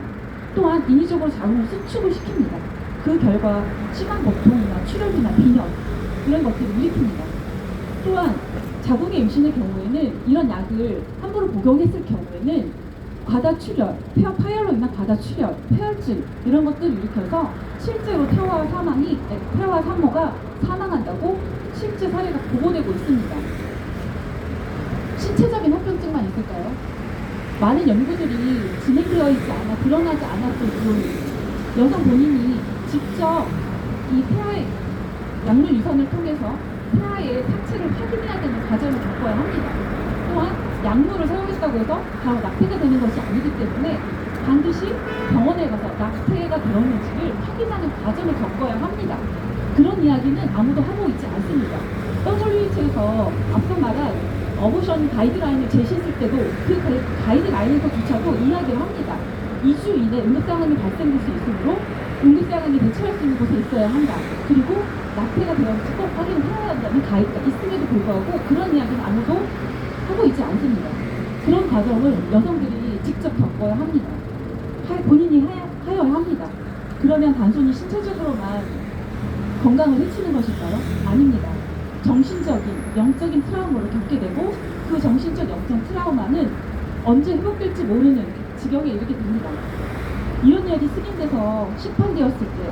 또한 인위적으로 자궁을 수축을 시킵니다. 그 결과 심한 고통이나 출혈이나 빈혈 이런 것들을 일으킵니다. 또한 자궁의 임신의 경우에는 이런 약을 함부로 복용했을 경우에는 과다출혈, 폐와 파열로 인한 과다출혈, 폐혈증 이런 것들을 일으켜서 실제로 태아와 산모가 사망한다고 실제 사례가 보고되고 있습니다. 신체적인 합병증만 있을까요? 많은 연구들이 진행되어 있지 않아 드러나지 않았던 이유는 여성 본인이 직접 이 폐하의 약물 유선을 통해서 폐하의 사체를 확인해야 되는 과정을 겪어야 합니다. 또한 약물을 사용했다고 해서 바로 낙태가 되는 것이 아니기 때문에 반드시 병원에 가서 낙태가 되었는지를 확인하는 과정을 겪어야 합니다. 그런 이야기는 아무도 하고 있지 않습니다. WHO에서 앞서 말한 어보션 가이드라인을 제시했을 때도 그 가이드라인에서조차도 이야기를 합니다. 2주 이내 응급상황이 발생될 수 있으므로 응급상황이 대처할 수 있는 곳에 있어야 한다. 그리고 낙태가 되었는지 꼭 확인해야 한다는 가이드가 있음에도 불구하고 그런 이야기는 아무도 하고 있지 않습니다. 그런 과정을 여성들이 직접 겪어야 합니다. 본인이 하여야 합니다. 그러면 단순히 신체적으로만 건강을 해치는 것일까요? 아닙니다. 정신적인, 영적인 트라우마를 겪게 되고 그 정신적, 영적 트라우마는 언제 회복될지 모르는 지경에 이르게 됩니다. 이런 이야기 승인돼서 시판되었을 때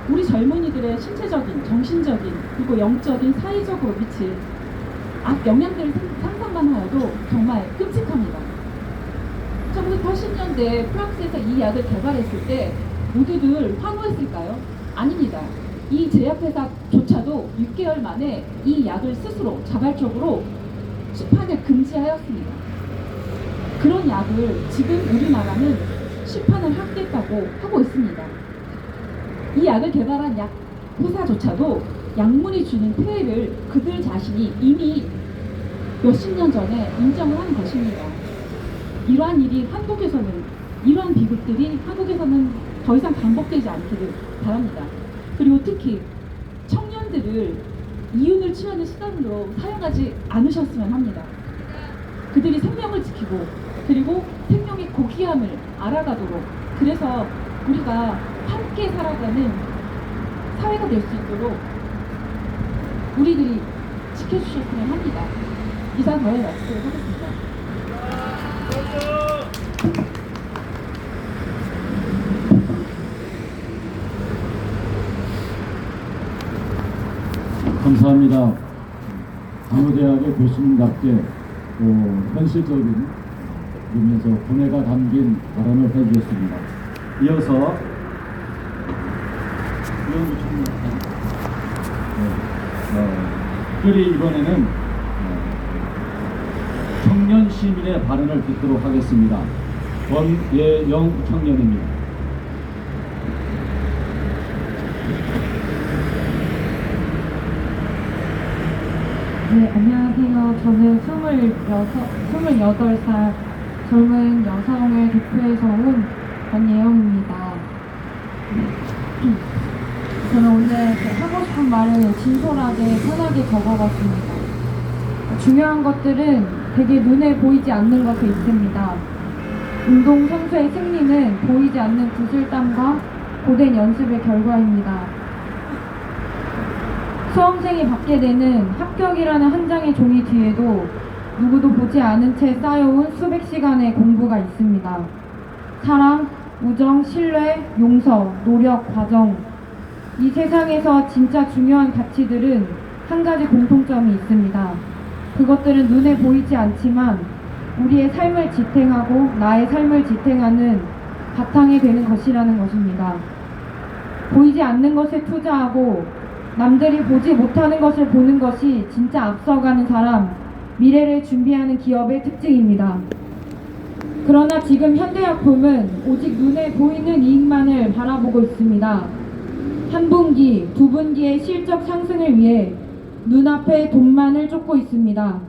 우리 젊은이들의 신체적인, 정신적인, 그리고 영적인, 사회적으로 미칠 악영향들을 상상만 하여도 정말 끔찍합니다. 1980년대 프랑스에서 이 약을 개발했을 때 모두들 환호했을까요? 아닙니다. 이 제약회사조차도 6개월 만에 이 약을 스스로 자발적으로 시판을 금지하였습니다. 그런 약을 지금 우리나라는 시판을 하겠다고 하고 있습니다. 이 약을 개발한 약 회사조차도 약물이 주는 폐해를 그들 자신이 이미 몇십 년 전에 인정을 한 것입니다. 이러한 일이 한국에서는, 이러한 비극들이 한국에서는 더 이상 반복되지 않기를 바랍니다. 그리고 특히 청년들을 이윤을 취하는 수단으로 사용하지 않으셨으면 합니다. 그들이 생명을 지키고 그리고 생명의 고귀함을 알아가도록, 그래서 우리가 함께 살아가는 사회가 될 수 있도록 우리들이 지켜주셨으면 합니다. 이상 저의 말씀을 하겠습니다. 감사합니다. 강호대학의 교수님답게 또 현실적인 의미에서 분해가 담긴 발언을 해주셨습니다. 이어서 특별히 이번에는 청년 시민의 발언을 듣도록 하겠습니다. 권예영 청년입니다. 네, 안녕하세요. 저는 28살 젊은 여성을 대표해서 온 권예영입니다. 저는 오늘 하고 싶은 말을 진솔하게 편하게 적어봤습니다. 중요한 것들은 되게 눈에 보이지 않는 것에 있습니다. 운동 선수의 승리는 보이지 않는 구슬땀과 고된 연습의 결과입니다. 수험생이 받게 되는 합격이라는 한 장의 종이 뒤에도 누구도 보지 않은 채 쌓여온 수백 시간의 공부가 있습니다. 사랑, 우정, 신뢰, 용서, 노력, 과정. 이 세상에서 진짜 중요한 가치들은 한 가지 공통점이 있습니다. 그것들은 눈에 보이지 않지만 우리의 삶을 지탱하고 나의 삶을 지탱하는 바탕이 되는 것이라는 것입니다. 보이지 않는 것에 투자하고 남들이 보지 못하는 것을 보는 것이 진짜 앞서가는 사람, 미래를 준비하는 기업의 특징입니다. 그러나 지금 현대약품은 오직 눈에 보이는 이익만을 바라보고 있습니다. 한 분기, 두 분기의 실적 상승을 위해 눈앞에 돈만을 쫓고 있습니다.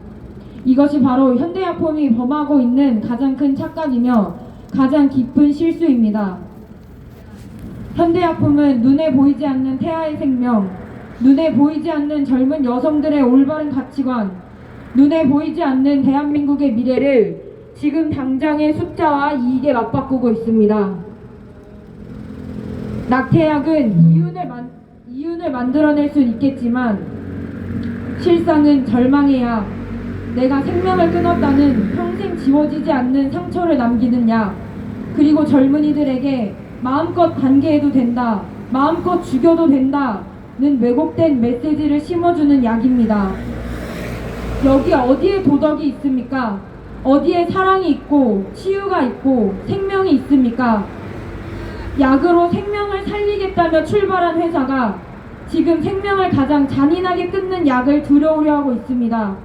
이것이 바로 현대약품이 범하고 있는 가장 큰 착각이며 가장 깊은 실수입니다. 현대약품은 눈에 보이지 않는 태아의 생명, 눈에 보이지 않는 젊은 여성들의 올바른 가치관, 눈에 보이지 않는 대한민국의 미래를 지금 당장의 숫자와 이익에 맞바꾸고 있습니다. 낙태약은 이윤을 만들어낼 수 있겠지만 실상은 절망의 약, 내가 생명을 끊었다는 평생 지워지지 않는 상처를 남기는 약, 그리고 젊은이들에게 마음껏 단계해도 된다, 마음껏 죽여도 된다 는 왜곡된 메시지를 심어주는 약입니다. 여기 어디에 도덕이 있습니까? 어디에 사랑이 있고 치유가 있고 생명이 있습니까? 약으로 생명을 살리겠다며 출발한 회사가 지금 생명을 가장 잔인하게 끊는 약을 들여오려 하고 있습니다.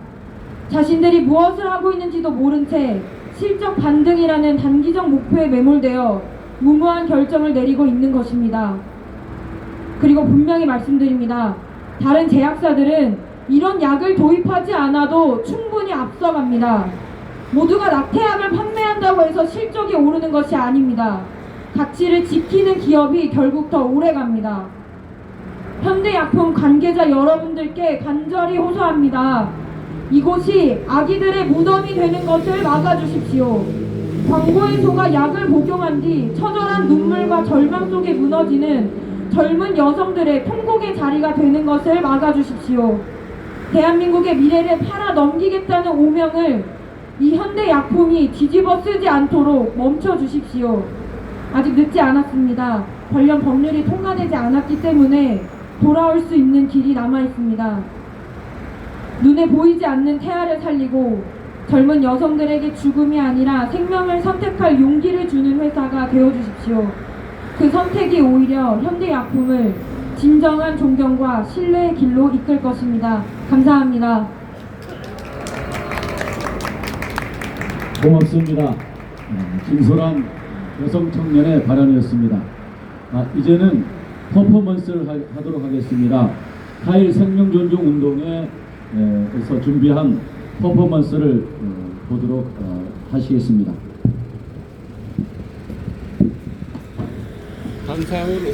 자신들이 무엇을 하고 있는지도 모른 채 실적 반등이라는 단기적 목표에 매몰되어 무모한 결정을 내리고 있는 것입니다. 그리고 분명히 말씀드립니다. 다른 제약사들은 이런 약을 도입하지 않아도 충분히 앞서갑니다. 모두가 낙태약을 판매한다고 해서 실적이 오르는 것이 아닙니다. 가치를 지키는 기업이 결국 더 오래갑니다. 현대약품 관계자 여러분들께 간절히 호소합니다. 이곳이 아기들의 무덤이 되는 것을 막아주십시오. 광고에 속아 약을 복용한 뒤 처절한 눈물과 절망 속에 무너지는 젊은 여성들의 통곡의 자리가 되는 것을 막아주십시오. 대한민국의 미래를 팔아 넘기겠다는 오명을 이 현대약품이 뒤집어 쓰지 않도록 멈춰주십시오. 아직 늦지 않았습니다. 관련 법률이 통과되지 않았기 때문에 돌아올 수 있는 길이 남아있습니다. 눈에 보이지 않는 태아를 살리고 젊은 여성들에게 죽음이 아니라 생명을 선택할 용기를 주는 회사가 되어주십시오. 그 선택이 오히려 현대약품을 진정한 존경과 신뢰의 길로 이끌 것입니다. 감사합니다. 고맙습니다. 진솔한 여성 청년의 발언이었습니다. 이제는 퍼포먼스를 하도록 하겠습니다. 4일 생명존중 운동에서 준비한 퍼포먼스를 보도록 하시겠습니다. 단상으로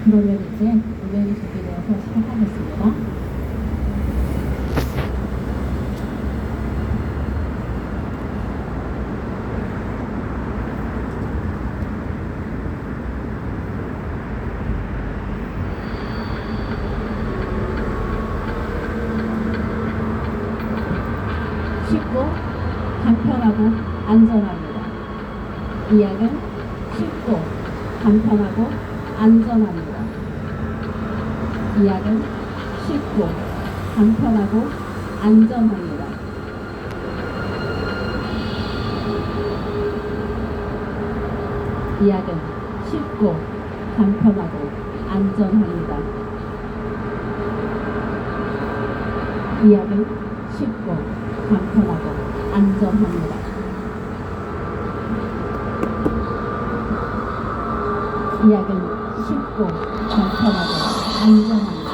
그러면 이제 운행이 준비되어서 시작하겠습니다. 쉽고 간편하고 안전합니다. 이 약은 쉽고 간편하고 안전합니다. 이 약은 쉽고 간편하고 안전합니다. 이 약은 쉽고 간편하고 안전합니다. 이 약은 쉽고 간편하고 안전합니다. 이 약은 쉽고 간편하고 안전합니다.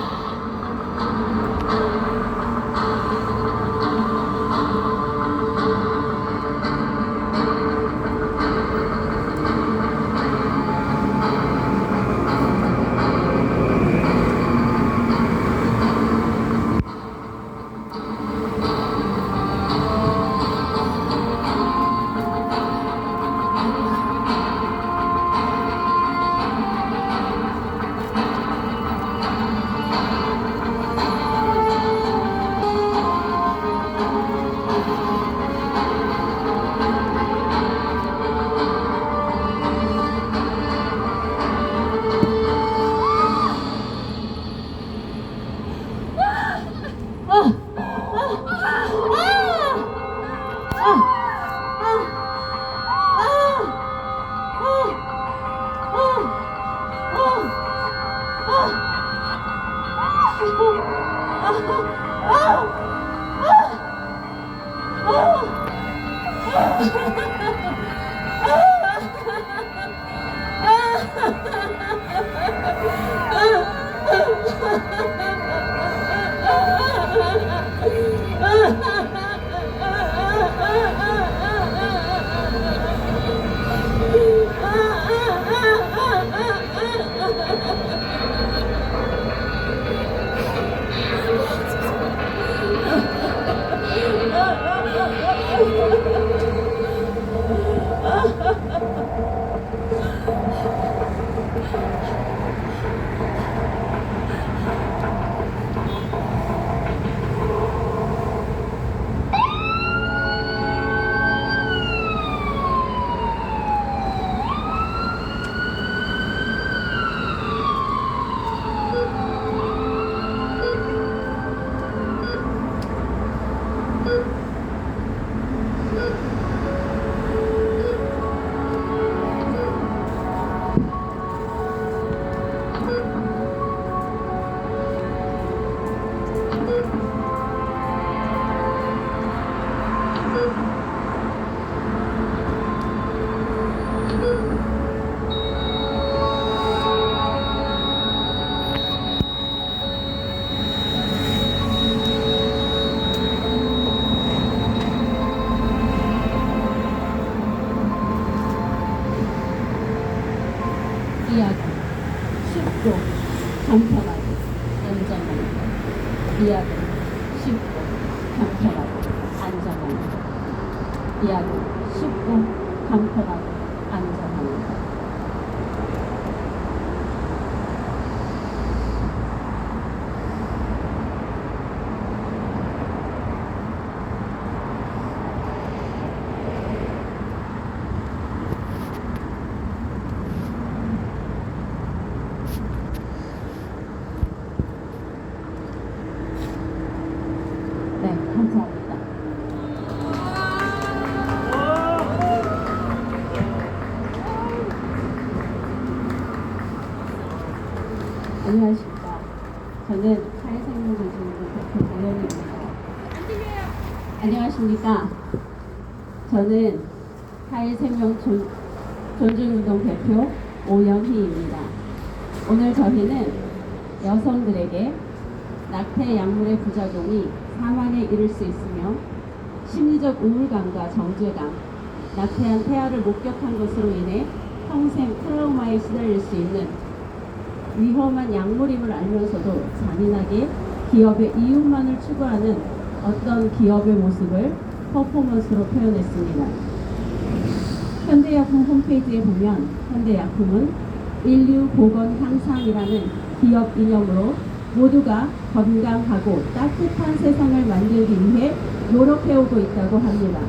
이 약은 쉽고 간편하고 안전합니다. 이 약은 쉽고 간편하고 안전합니다. 이 약은 쉽고 간편하고 안전합니다. 네, 감사합니다. 안녕하십니까. 저는 사회생명조직운동 대표 오연희입니다. 안녕하십니까. 저는 사회생명존중운동 대표 오연희입니다. 오늘 저희는 여성들에게 낙태 약물의 부작용이 사망에 이를 수 있으며 심리적 우울감과 정죄감, 낙태한 태아를 목격한 것으로 인해 평생 트라우마에 시달릴 수 있는 위험한 약물임을 알면서도 잔인하게 기업의 이윤만을 추구하는 어떤 기업의 모습을 퍼포먼스로 표현했습니다. 현대약품 홈페이지에 보면 현대약품은 인류 보건 향상이라는 기업 이념으로 모두가 건강하고 따뜻한 세상을 만들기 위해 노력해오고 있다고 합니다.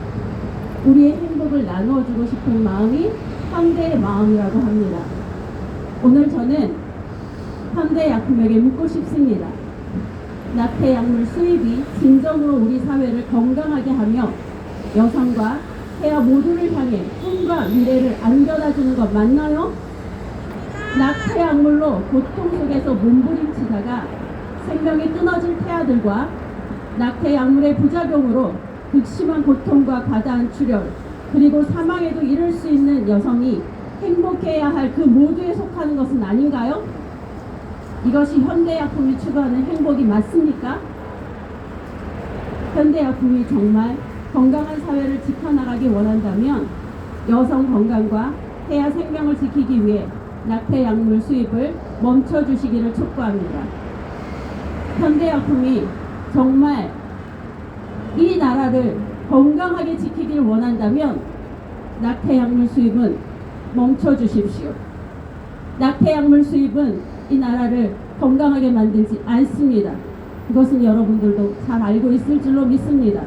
우리의 행복을 나누어주고 싶은 마음이 현대의 마음이라고 합니다. 오늘 저는 현대약품에게 묻고 싶습니다. 낙태약물 수입이 진정으로 우리 사회를 건강하게 하며 여성과 태아 모두를 향해 꿈과 미래를 안겨다주는 것 맞나요? 낙태약물로 고통 속에서 몸부림치다가 생명이 끊어진 태아들과 낙태약물의 부작용으로 극심한 고통과 과다한 출혈 그리고 사망에도 이를 수 있는 여성이 행복해야 할 그 모두에 속하는 것은 아닌가요? 이것이 현대약품이 추구하는 행복이 맞습니까? 현대약품이 정말 건강한 사회를 지켜나가기 원한다면 여성 건강과 태아 생명을 지키기 위해 낙태약물 수입을 멈춰주시기를 촉구합니다. 현대약품이 정말 이 나라를 건강하게 지키기를 원한다면 낙태약물 수입은 멈춰주십시오. 낙태약물 수입은 이 나라를 건강하게 만들지 않습니다. 그것은 여러분들도 잘 알고 있을 줄로 믿습니다.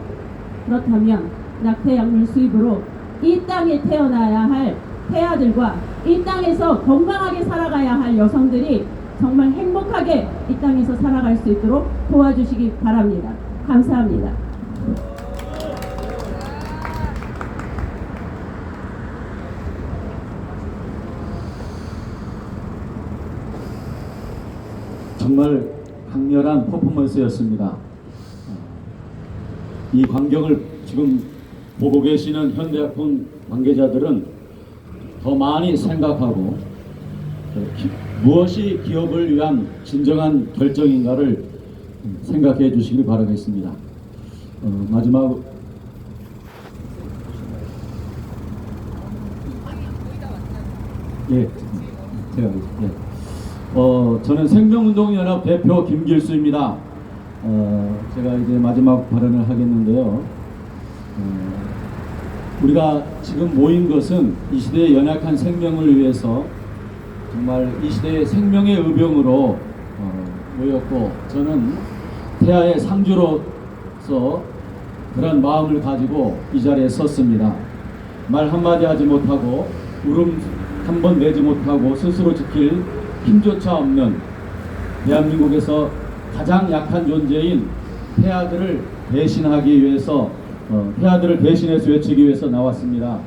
그렇다면 낙태약물 수입으로 이 땅에 태어나야 할 태아들과 이 땅에서 건강하게 살아가야 할 여성들이 정말 행복하게 이 땅에서 살아갈 수 있도록 도와주시기 바랍니다. 감사합니다. 정말 강렬한 퍼포먼스였습니다. 이 광경을 지금 보고 계시는 현대약품 관계자들은 더 많이 생각하고 무엇이 기업을 위한 진정한 결정인가를 생각해 주시길 바라겠습니다. 마지막 제가 저는 생명운동연합 대표 김길수입니다. 제가 이제 마지막 발언을 하겠는데요. 우리가 지금 모인 것은 이 시대의 연약한 생명을 위해서 정말 이 시대의 생명의 의병으로 모였고, 저는 태아의 상주로서 그런 마음을 가지고 이 자리에 섰습니다. 말 한마디 하지 못하고 울음 한 번 내지 못하고 스스로 지킬 힘조차 없는 대한민국에서 가장 약한 존재인 태아들을 대신하기 위해서 태아들을 대신해서 외치기 위해서 나왔습니다.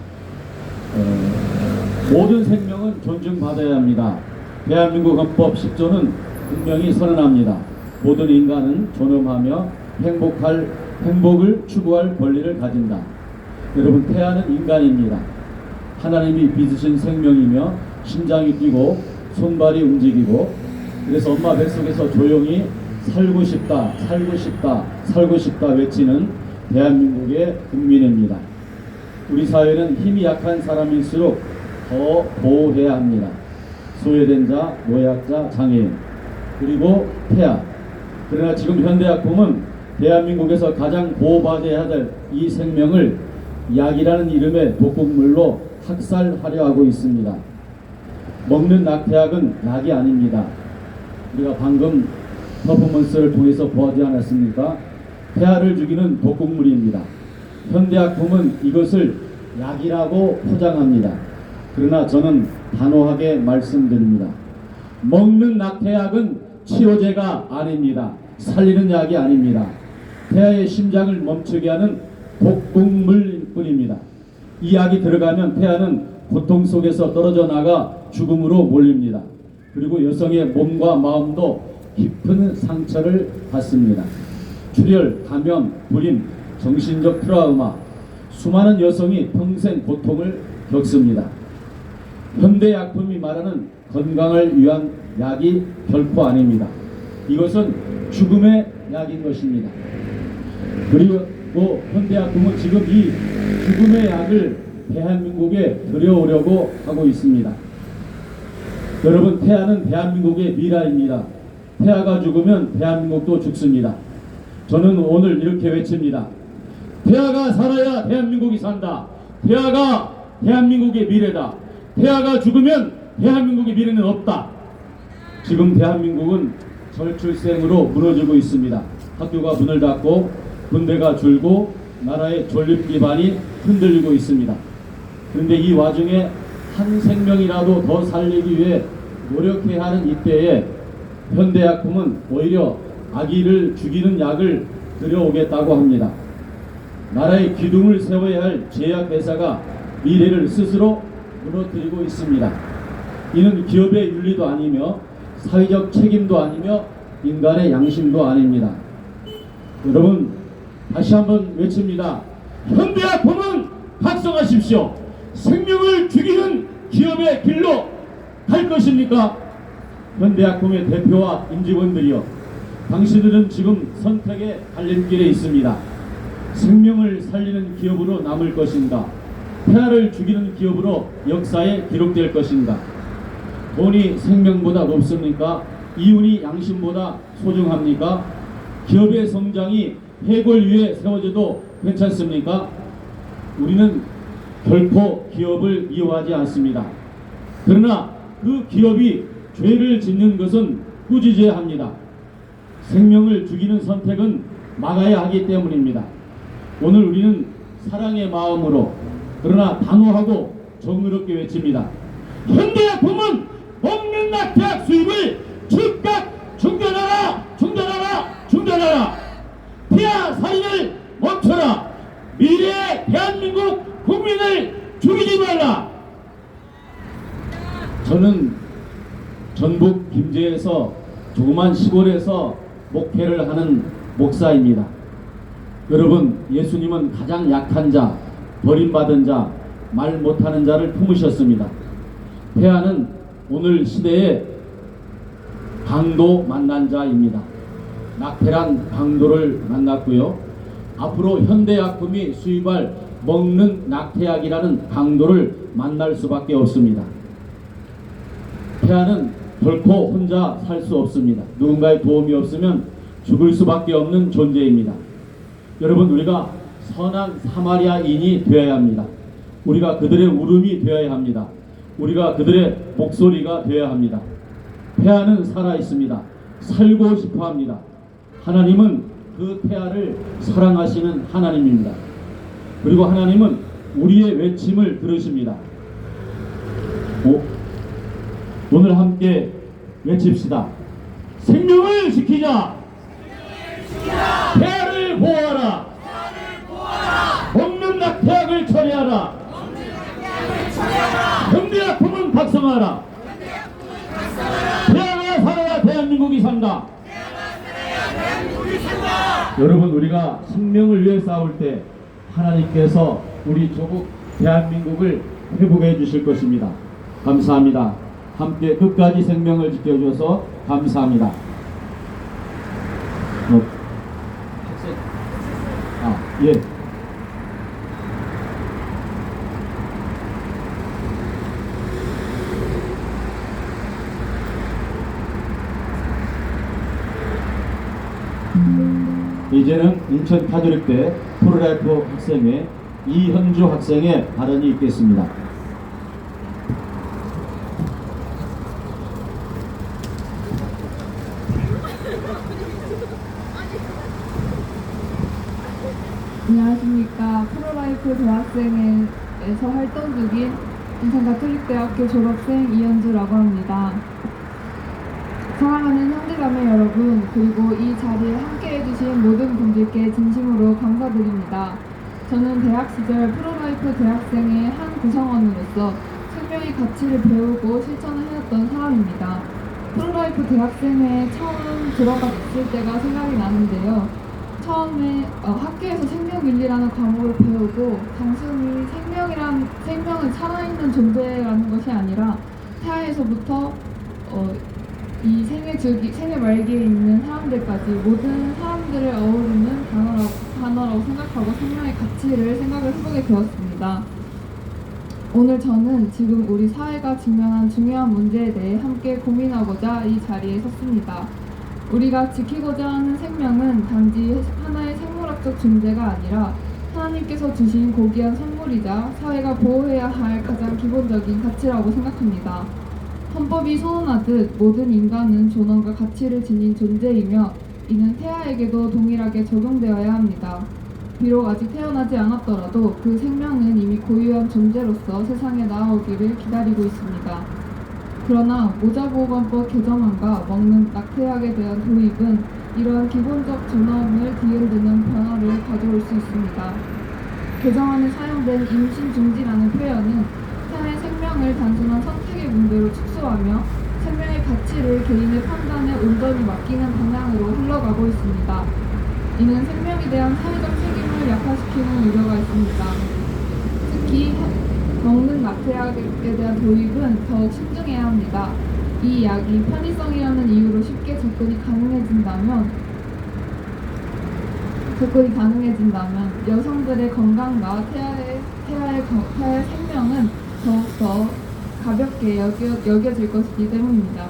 모든 생명은 존중받아야 합니다. 대한민국 헌법 10조는 분명히 선언합니다. 모든 인간은 존엄하며 행복을 추구할 권리를 가진다. 여러분, 태아는 인간입니다. 하나님이 빚으신 생명이며 심장이 뛰고 손발이 움직이고, 그래서 엄마 뱃속에서 조용히 살고 싶다, 살고 싶다, 살고 싶다 외치는 대한민국의 국민입니다. 우리 사회는 힘이 약한 사람일수록 더 보호해야 합니다. 소외된 자, 노약자, 장애인, 그리고 태아. 그러나 지금 현대약품은 대한민국에서 가장 보호받아야 할 이 생명을 약이라는 이름의 독극물로 학살하려 하고 있습니다. 먹는 낙태약은 약이 아닙니다. 우리가 방금 퍼포먼스를 통해서 보지 않았습니까? 태아를 죽이는 독극물입니다. 현대약품은 이것을 약이라고 포장합니다. 그러나 저는 단호하게 말씀드립니다. 먹는 낙태약은 치료제가 아닙니다. 살리는 약이 아닙니다. 태아의 심장을 멈추게 하는 독극물뿐입니다. 이 약이 들어가면 태아는 고통 속에서 떨어져 나가 죽음으로 몰립니다. 그리고 여성의 몸과 마음도 깊은 상처를 받습니다. 출혈, 감염, 불임, 정신적 트라우마, 수많은 여성이 평생 고통을 겪습니다. 현대약품이 말하는 건강을 위한 약이 결코 아닙니다. 이것은 죽음의 약인 것입니다. 그리고 현대약품은 지금 이 죽음의 약을 대한민국에 들여오려고 하고 있습니다. 여러분, 태아는 대한민국의 미라입니다. 태아가 죽으면 대한민국도 죽습니다. 저는 오늘 이렇게 외칩니다. 태아가 살아야 대한민국이 산다. 태아가 대한민국의 미래다. 태아가 죽으면 대한민국의 미래는 없다. 지금 대한민국은 절출생으로 무너지고 있습니다. 학교가 문을 닫고 군대가 줄고 나라의 존립 기반이 흔들리고 있습니다. 그런데 이 와중에 한 생명이라도 더 살리기 위해 노력해야 하는 이때에 현대약품은 오히려 아기를 죽이는 약을 들여오겠다고 합니다. 나라의 기둥을 세워야 할 제약회사가 미래를 스스로 무너뜨리고 있습니다. 이는 기업의 윤리도 아니며 사회적 책임도 아니며 인간의 양심도 아닙니다. 여러분, 다시 한번 외칩니다. 현대약품은 각성하십시오. 생명을 죽이는 기업의 길로 갈 것입니까? 현대약품의 대표와 임직원들이여, 당신들은 지금 선택의 갈림길에 있습니다. 생명을 살리는 기업으로 남을 것인가? 태아를 죽이는 기업으로 역사에 기록될 것인가? 돈이 생명보다 높습니까? 이윤이 양심보다 소중합니까? 기업의 성장이 해골 위에 세워져도 괜찮습니까? 우리는 결코 기업을 미워하지 않습니다. 그러나 그 기업이 죄를 짓는 것은 꾸짖어야 합니다. 생명을 죽이는 선택은 막아야 하기 때문입니다. 오늘 우리는 사랑의 마음으로, 그러나 단호하고 정의롭게 외칩니다. 현대약품은 먹는 낙태약 수입을 즉각 중단하라! 중단하라! 중단하라! 태아 살인을 멈춰라! 미래의 대한민국 국민을 죽이지 말라! 저는 전북 김제에서 조그만 시골에서 목회를 하는 목사입니다. 여러분, 예수님은 가장 약한 자, 버림받은 자, 말 못하는 자를 품으셨습니다. 태아는 오늘 시대의 강도 만난 자입니다. 낙태란 강도를 만났고요. 앞으로 현대약품이 수입할 먹는 낙태약이라는 강도를 만날 수밖에 없습니다. 태아는 결코 혼자 살 수 없습니다. 누군가의 도움이 없으면 죽을 수밖에 없는 존재입니다. 여러분, 우리가 선한 사마리아인이 되어야 합니다. 우리가 그들의 울음이 되어야 합니다. 우리가 그들의 목소리가 되어야 합니다. 태아는 살아 있습니다. 살고 싶어 합니다. 하나님은 그 태아를 사랑하시는 하나님입니다. 그리고 하나님은 우리의 외침을 들으십니다. 오늘 함께 외칩시다. 생명을 지키자. 태아를 보호하라. 먹는 낙태약을 처리하라. 현대약품은 각성하라. 태아가 살아야 대한민국이 산다. 여러분, 우리가 생명을 위해 싸울 때 하나님께서 우리 조국 대한민국을 회복해 주실 것입니다. 감사합니다. 함께 끝까지 생명을 지켜주셔서 감사합니다. 학생, 예. 이제는 인천 가톨릭대 프로라이프 학생회 이현주 학생의 발언이 있겠습니다. 안녕하십니까. 프로라이프 대학생회에서 활동 중인 인천가톨릭대학교 졸업생 이현주라고 합니다. 사랑하는 형제자매 여러분, 그리고 이 자리에 함께 해주신 모든 분들께 진심으로 감사드립니다. 저는 대학 시절 프로라이프 대학생의 한 구성원으로서 생명의 가치를 배우고 실천을 해왔던 사람입니다. 프로라이프 대학생회에 처음 들어갔을 때가 생각이 나는데요. 처음에 학교에서 생명윤리라는 과목을 배우고 단순히 생명은 살아있는 존재라는 것이 아니라 태아에서부터 이 생애 말기에 있는 사람들까지 모든 사람들을 어우르는 단어라고 생각하고 생명의 가치를 생각을 해보게 되었습니다. 오늘 저는 지금 우리 사회가 직면한 중요한 문제에 대해 함께 고민하고자 이 자리에 섰습니다. 우리가 지키고자 하는 생명은 단지 하나의 생물학적 존재가 아니라 하나님께서 주신 고귀한 선물이자 사회가 보호해야 할 가장 기본적인 가치라고 생각합니다. 헌법이 선언하듯 모든 인간은 존엄과 가치를 지닌 존재이며 이는 태아에게도 동일하게 적용되어야 합니다. 비록 아직 태어나지 않았더라도 그 생명은 이미 고유한 존재로서 세상에 나오기를 기다리고 있습니다. 그러나 모자보호관법 개정안과 먹는 낙태약에 대한 도입은 이러한 기본적 존엄을 뒤흔드는 변화를 가져올 수 있습니다. 개정안에 사용된 임신 중지라는 표현은 태아의 생명을 단순한 선택의 문제로 축소하며 생명의 가치를 개인의 판단에 온전히 맡기는 방향으로 흘러가고 있습니다. 이는 생명에 대한 사회적 책임을 약화시키는 우려가 있습니다. 특히 먹는 낙태약에 대한 도입은 더욱 신중해야 합니다. 이 약이 편의성이라는 이유로 쉽게 접근이 가능해진다면 여성들의 건강과 태아의 생명은 더욱더 가볍게 여겨질 것이기 때문입니다.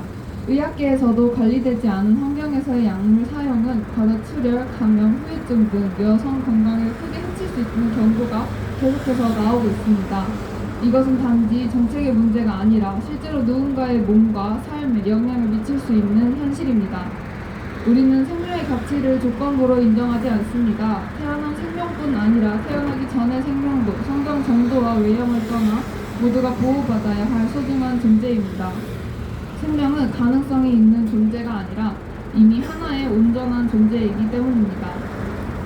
의학계에서도 관리되지 않은 환경에서의 약물 사용은 과다출혈, 감염, 후유증 등 여성 건강에 크게 해칠 수 있는 경고가 계속해서 나오고 있습니다. 이것은 단지 정책의 문제가 아니라 실제로 누군가의 몸과 삶에 영향을 미칠 수 있는 현실입니다. 우리는 생명의 가치를 조건부로 인정하지 않습니다. 태어난 생명뿐 아니라 태어나기 전의 생명도, 성장 정도와 외형을 떠나 모두가 보호받아야 할 소중한 존재입니다. 생명은 가능성이 있는 존재가 아니라 이미 하나의 온전한 존재이기 때문입니다.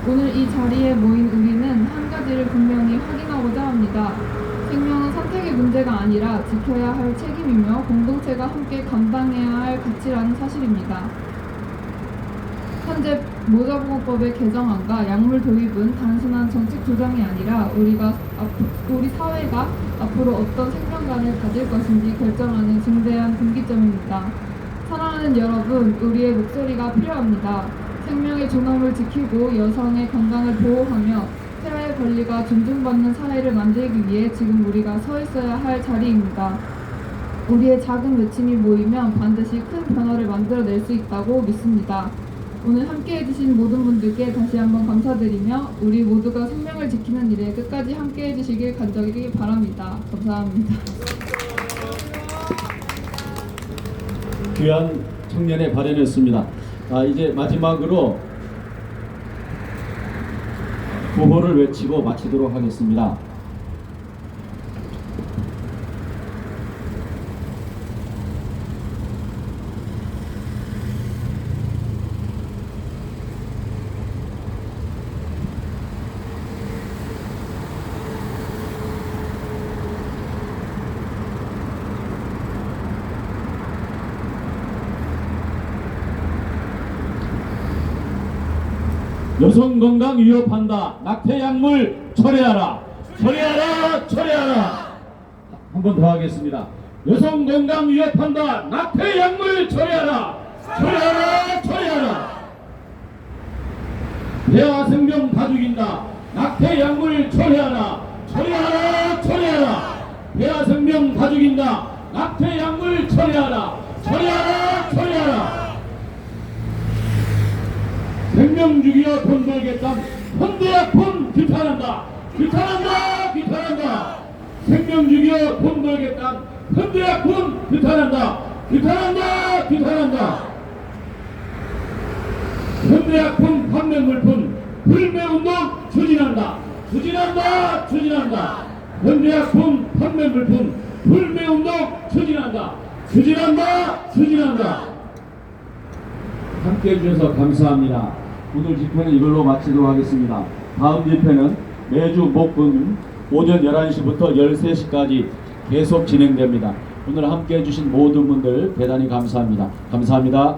오늘 이 자리에 모인 우리는 한 가지를 분명히 확인하고자 합니다. 생명은 선택의 문제가 아니라 지켜야 할 책임이며 공동체가 함께 감당해야 할 가치라는 사실입니다. 현재 모자보호법의 개정안과 약물 도입은 단순한 정책 주장이 아니라 우리 사회가 앞으로 어떤 생명관을 가질 것인지 결정하는 중대한 분기점입니다. 사랑하는 여러분, 우리의 목소리가 필요합니다. 생명의 존엄을 지키고 여성의 건강을 보호하며 태아의 권리가 존중받는 사회를 만들기 위해 지금 우리가 서 있어야 할 자리입니다. 우리의 작은 외침이 모이면 반드시 큰 변화를 만들어낼 수 있다고 믿습니다. 오늘 함께 해주신 모든 분들께 다시 한번 감사드리며 우리 모두가 생명을 지키는 일에 끝까지 함께 해주시길 간절히 바랍니다. 감사합니다. 귀한 청년의 발언이었습니다. 이제 마지막으로 구호를 외치고 마치도록 하겠습니다. 여성 건강 위협한다. 낙태 약물 철회하라. 철회하라. 철회하라. 한 번 더 하겠습니다. 여성 건강 위협한다. 낙태 약물 철회하라. 철회하라. 철회하라. 태아 생명 다 죽인다. 낙태 약물 철회하라. 철회하라. 철회하라. 태아 생명 다 죽인다. 낙태 약물 철회하라. 철회하라. 철회하라. 생명 죽이려 돈 벌겠다. 현대약품 규탄한다. 규탄한다. 규탄한다. 생명 죽이려 돈 벌겠다. 현대약품 규탄한다. 규탄한다. 규탄한다. 현대약품 판매 물품 불매운동 추진한다. 추진한다. 추진한다. 현대약품 판매 물품 불매운동 추진한다. 추진한다. 추진한다. 함께 해주셔서 감사합니다. 오늘 집회는 이걸로 마치도록 하겠습니다. 다음 집회는 매주 목금 오전 11시부터 13시까지 계속 진행됩니다. 오늘 함께 해주신 모든 분들 대단히 감사합니다. 감사합니다.